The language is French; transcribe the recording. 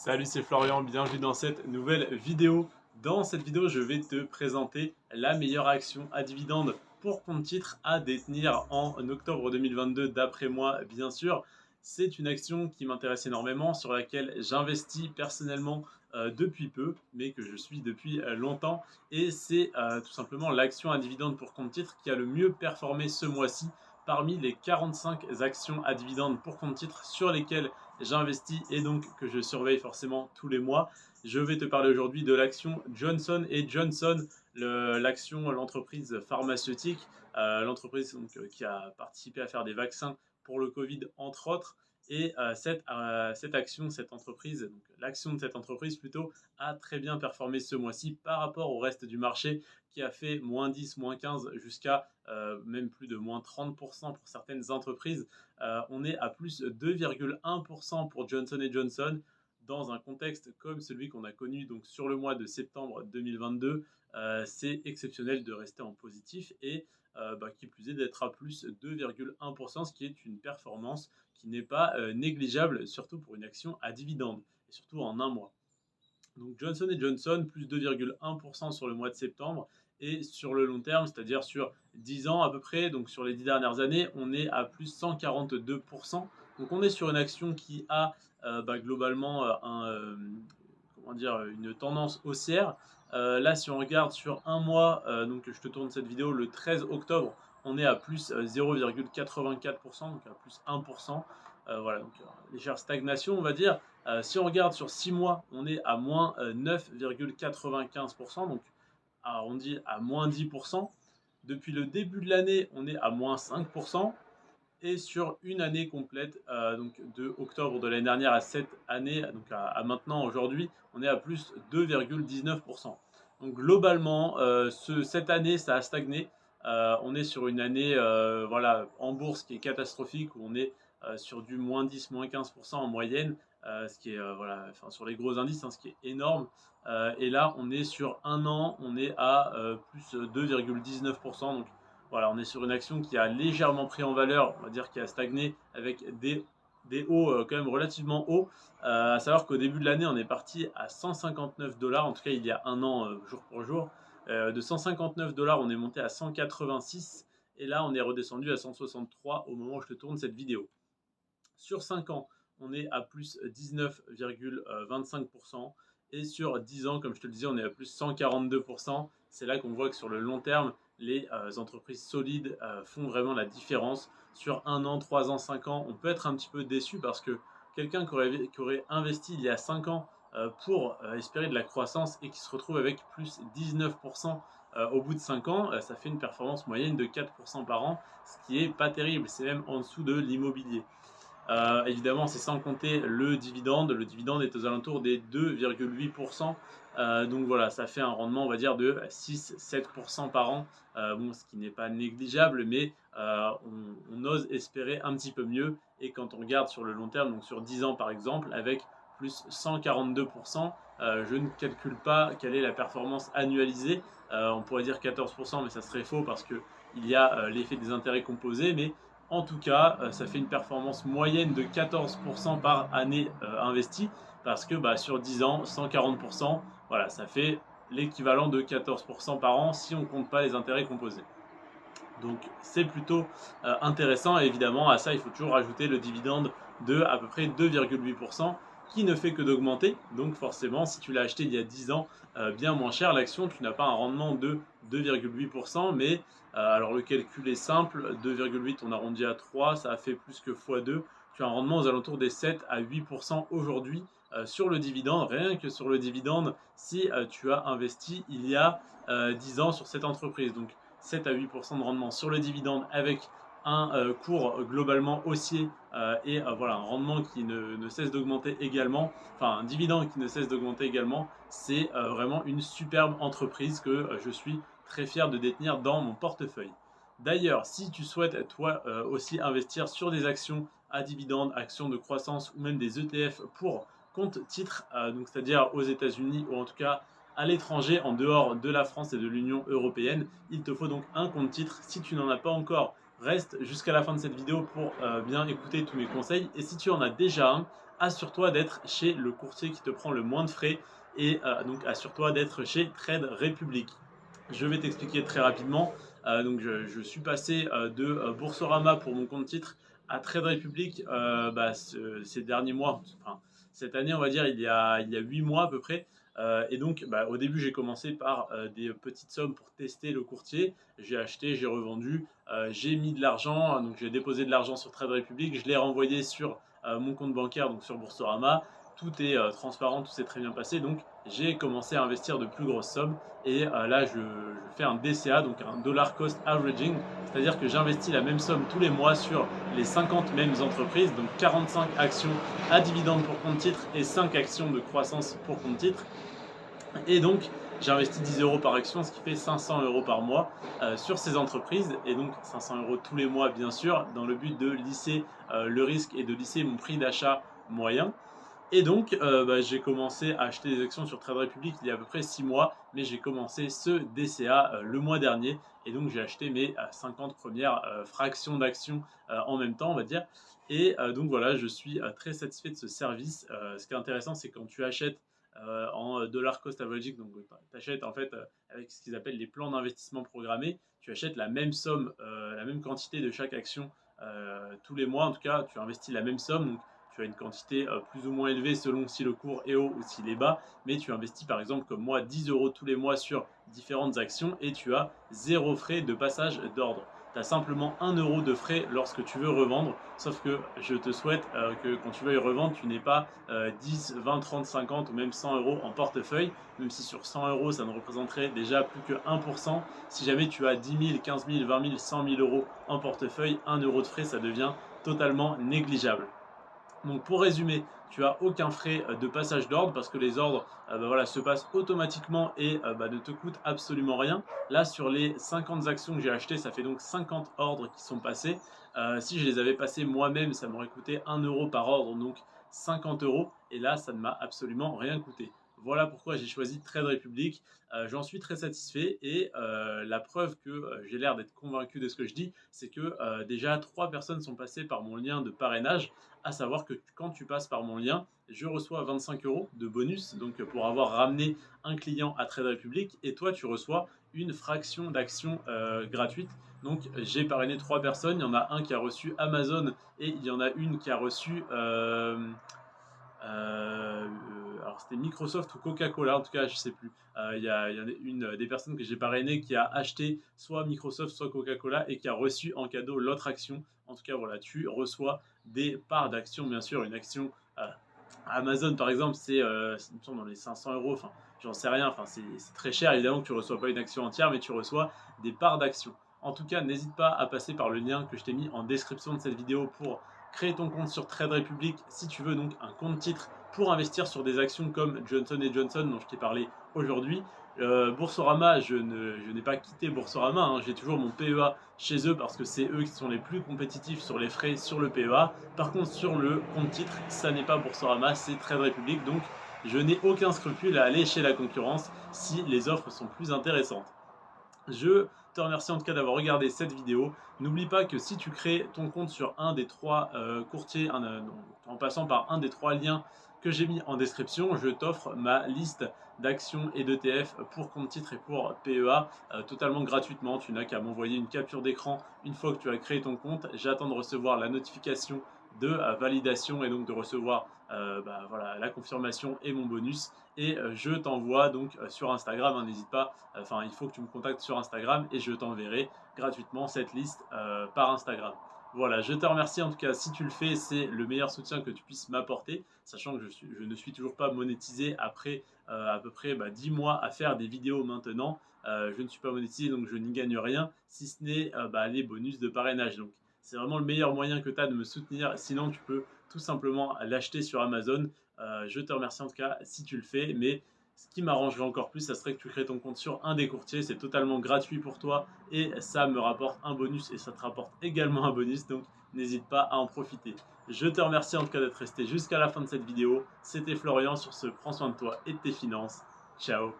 Salut, c'est Florian, bienvenue dans cette nouvelle vidéo. Dans cette vidéo, je vais te présenter la meilleure action à dividende pour compte titre à détenir en octobre 2022 d'après moi, bien sûr. C'est une action qui m'intéresse énormément, sur laquelle j'investis personnellement depuis peu, mais que je suis depuis longtemps. Et c'est tout simplement l'action à dividende pour compte titre qui a le mieux performé ce mois-ci parmi les 45 actions à dividende pour compte titre sur lesquelles j'investis et donc que je surveille forcément tous les mois. Je vais te parler aujourd'hui de l'action Johnson Johnson, l'action, l'entreprise pharmaceutique, l'entreprise qui a participé à faire des vaccins pour le Covid entre autres. Et cette action, cette entreprise, donc l'action de cette entreprise plutôt, a très bien performé ce mois-ci par rapport au reste du marché qui a fait moins 10, moins 15 jusqu'à même plus de moins 30% pour certaines entreprises. On est à plus 2,1% pour Johnson Johnson dans un contexte comme celui qu'on a connu donc sur le mois de septembre 2022. C'est exceptionnel de rester en positif et qui plus est d'être à plus 2,1%, ce qui est une performance qui n'est pas négligeable, surtout pour une action à dividende et surtout en un mois. Donc Johnson Johnson, plus 2,1% sur le mois de septembre. Et sur le long terme, c'est-à-dire sur 10 ans à peu près, donc sur les 10 dernières années, on est à plus 142%. Donc on est sur une action qui a globalement une tendance haussière. Là, si on regarde sur un mois, donc je te tourne cette vidéo le 13 octobre, on est à plus 0,84%, donc à plus 1%. Voilà, donc légère stagnation, on va dire. Si on regarde sur 6 mois, on est à moins 9,95%, donc arrondi à moins 10%. Depuis le début de l'année, on est à moins 5%. Et sur une année complète, donc de octobre de l'année dernière à cette année, donc à maintenant aujourd'hui, on est à plus 2,19%. Donc globalement, cette année, ça a stagné. On est sur une année en bourse qui est catastrophique, où on est sur du moins 10, moins 15% en moyenne, ce qui est sur les gros indices, ce qui est énorme. Et là, on est sur un an, on est à plus 2,19%. Donc voilà, on est sur une action qui a légèrement pris en valeur, on va dire qui a stagné avec des hauts quand même relativement hauts. À savoir qu'au début de l'année, on est parti à 159 dollars, en tout cas il y a un an, jour pour jour. De 159 dollars, on est monté à 186 et là on est redescendu à 163 au moment où je te tourne cette vidéo. Sur 5 ans, on est à plus 19,25%. Et sur 10 ans, comme je te le disais, on est à plus 142%. C'est là qu'on voit que sur le long terme, les entreprises solides font vraiment la différence. Sur 1 an, 3 ans, 5 ans, on peut être un petit peu déçu parce que quelqu'un qui aurait investi il y a 5 ans pour espérer de la croissance et qui se retrouve avec plus 19% au bout de 5 ans, ça fait une performance moyenne de 4% par an, ce qui est pas terrible. C'est même en dessous de l'immobilier. Évidemment, c'est sans compter le dividende. Le dividende est aux alentours des 2,8%. Donc voilà, ça fait un rendement, on va dire, de 6-7% par an. Ce qui n'est pas négligeable, mais on ose espérer un petit peu mieux. Et quand on regarde sur le long terme, donc sur 10 ans par exemple, avec plus 142%, je ne calcule pas quelle est la performance annualisée. On pourrait dire 14%, mais ça serait faux parce qu'il y a l'effet des intérêts composés. Mais en tout cas, ça fait une performance moyenne de 14% par année investie, parce que sur 10 ans, 140%, voilà, ça fait l'équivalent de 14% par an si on ne compte pas les intérêts composés. Donc c'est plutôt intéressant, et évidemment à ça il faut toujours rajouter le dividende de à peu près 2,8% qui ne fait que d'augmenter. Donc forcément, si tu l'as acheté il y a 10 ans bien moins cher, l'action, tu n'as pas un rendement de 2,8%, mais alors le calcul est simple, 2,8 on arrondit à 3, ça a fait plus que x2, tu as un rendement aux alentours des 7 à 8% aujourd'hui sur le dividende, rien que sur le dividende si tu as investi il y a 10 ans sur cette entreprise. Donc 7 à 8% de rendement sur le dividende avec un cours globalement haussier et un rendement qui ne cesse d'augmenter également, enfin un dividende qui ne cesse d'augmenter également, c'est vraiment une superbe entreprise que je suis très fier de détenir dans mon portefeuille. D'ailleurs, si tu souhaites toi aussi investir sur des actions à dividendes, actions de croissance ou même des ETF pour compte titre, donc c'est-à-dire aux États-Unis ou en tout cas à l'étranger, en dehors de la France et de l'Union européenne, il te faut donc un compte titre. Si tu n'en as pas encore, reste jusqu'à la fin de cette vidéo pour bien écouter tous mes conseils. Et si tu en as déjà un, assure-toi d'être chez le courtier qui te prend le moins de frais et donc assure-toi d'être chez Trade Republic. Je vais t'expliquer très rapidement. Donc je suis passé de Boursorama pour mon compte titre à Trade Republic ces derniers mois, enfin cette année on va dire il y a 8 mois à peu près. Et donc au début j'ai commencé par des petites sommes pour tester le courtier. J'ai acheté, j'ai revendu, j'ai mis de l'argent, donc j'ai déposé de l'argent sur Trade Republic, je l'ai renvoyé sur mon compte bancaire, donc sur Boursorama. Tout est transparent, tout s'est très bien passé, donc j'ai commencé à investir de plus grosses sommes. Et là je fais un DCA, donc un dollar cost averaging, c'est-à-dire que j'investis la même somme tous les mois sur les 50 mêmes entreprises, donc 45 actions à dividendes pour compte titre et 5 actions de croissance pour compte titre. Et donc j'investis 10 euros par action, ce qui fait 500 euros par mois sur ces entreprises, et donc 500 euros tous les mois bien sûr, dans le but de lisser le risque et de lisser mon prix d'achat moyen. Et donc, j'ai commencé à acheter des actions sur Trade Republic il y a à peu près 6 mois, mais j'ai commencé ce DCA le mois dernier. Et donc, j'ai acheté mes 50 premières fractions d'actions en même temps, on va dire. Et donc voilà, je suis très satisfait de ce service. Ce qui est intéressant, c'est quand tu achètes en dollar cost averaging, donc tu achètes en fait avec ce qu'ils appellent les plans d'investissement programmés, tu achètes la même somme, la même quantité de chaque action tous les mois. En tout cas, tu investis la même somme. Donc, tu as une quantité plus ou moins élevée selon si le cours est haut ou s'il est bas, mais tu investis par exemple comme moi 10 euros tous les mois sur différentes actions et tu as 0 frais de passage d'ordre. Tu as simplement 1 euro de frais lorsque tu veux revendre, sauf que je te souhaite que quand tu veuilles revendre, tu n'aies pas 10, 20, 30, 50 ou même 100 euros en portefeuille, même si sur 100 euros ça ne représenterait déjà plus que 1%. Si jamais tu as 10 000, 15 000, 20 000, 100 000 euros en portefeuille, 1 euro de frais ça devient totalement négligeable. Donc pour résumer, tu n'as aucun frais de passage d'ordre parce que les ordres se passent automatiquement et ne te coûtent absolument rien. Là sur les 50 actions que j'ai achetées, ça fait donc 50 ordres qui sont passés. Si je les avais passés moi-même, ça m'aurait coûté 1 euro par ordre, donc 50 euros. Et là, ça ne m'a absolument rien coûté. Voilà pourquoi j'ai choisi Trade Republic. J'en suis très satisfait et la preuve que j'ai l'air d'être convaincu de ce que je dis, c'est que déjà 3 personnes sont passées par mon lien de parrainage, à savoir que quand tu passes par mon lien, je reçois 25 euros de bonus, donc pour avoir ramené un client à Trade Republic, et toi tu reçois une fraction d'action gratuite. Donc j'ai parrainé 3 personnes, il y en a un qui a reçu Amazon et il y en a une qui a reçu alors c'était Microsoft ou Coca-Cola, en tout cas je sais plus. Il y a une des personnes que j'ai parrainé qui a acheté soit Microsoft soit Coca-Cola et qui a reçu en cadeau l'autre action. En tout cas voilà, tu reçois des parts d'actions, bien sûr. Une action Amazon par exemple, c'est dans les 500 euros, enfin j'en sais rien, enfin c'est très cher évidemment que tu reçois pas une action entière, mais tu reçois des parts d'actions. En tout cas, n'hésite pas à passer par le lien que je t'ai mis en description de cette vidéo pour créer ton compte sur Trade Republic si tu veux donc un compte titre pour investir sur des actions comme Johnson & Johnson dont je t'ai parlé aujourd'hui. Boursorama, je n'ai pas quitté Boursorama, hein, j'ai toujours mon PEA chez eux parce que c'est eux qui sont les plus compétitifs sur les frais sur le PEA. Par contre sur le compte titre, ça n'est pas Boursorama, c'est Trade Republic, donc je n'ai aucun scrupule à aller chez la concurrence si les offres sont plus intéressantes. Je te remercie en tout cas d'avoir regardé cette vidéo. N'oublie pas que si tu crées ton compte sur un des 3 courtiers, en passant par un des 3 liens que j'ai mis en description, je t'offre ma liste d'actions et d'ETF pour compte titre et pour PEA totalement gratuitement. Tu n'as qu'à m'envoyer une capture d'écran une fois que tu as créé ton compte. J'attends de recevoir la notification de validation et donc de recevoir la confirmation et mon bonus. Et je t'envoie donc sur Instagram, hein, n'hésite pas, il faut que tu me contactes sur Instagram et je t'enverrai gratuitement cette liste par Instagram. Voilà, je te remercie en tout cas si tu le fais, c'est le meilleur soutien que tu puisses m'apporter, sachant que je ne suis toujours pas monétisé après à peu près 10 mois à faire des vidéos maintenant. Je ne suis pas monétisé donc je n'y gagne rien, si ce n'est les bonus de parrainage. Donc c'est vraiment le meilleur moyen que tu as de me soutenir, sinon tu peux tout simplement l'acheter sur Amazon. Je te remercie en tout cas si tu le fais, mais ce qui m'arrangerait encore plus, ça serait que tu crées ton compte sur un des courtiers, c'est totalement gratuit pour toi et ça me rapporte un bonus et ça te rapporte également un bonus, donc n'hésite pas à en profiter. Je te remercie en tout cas d'être resté jusqu'à la fin de cette vidéo. C'était Florian sur ce Prends soin de toi et de tes finances. Ciao.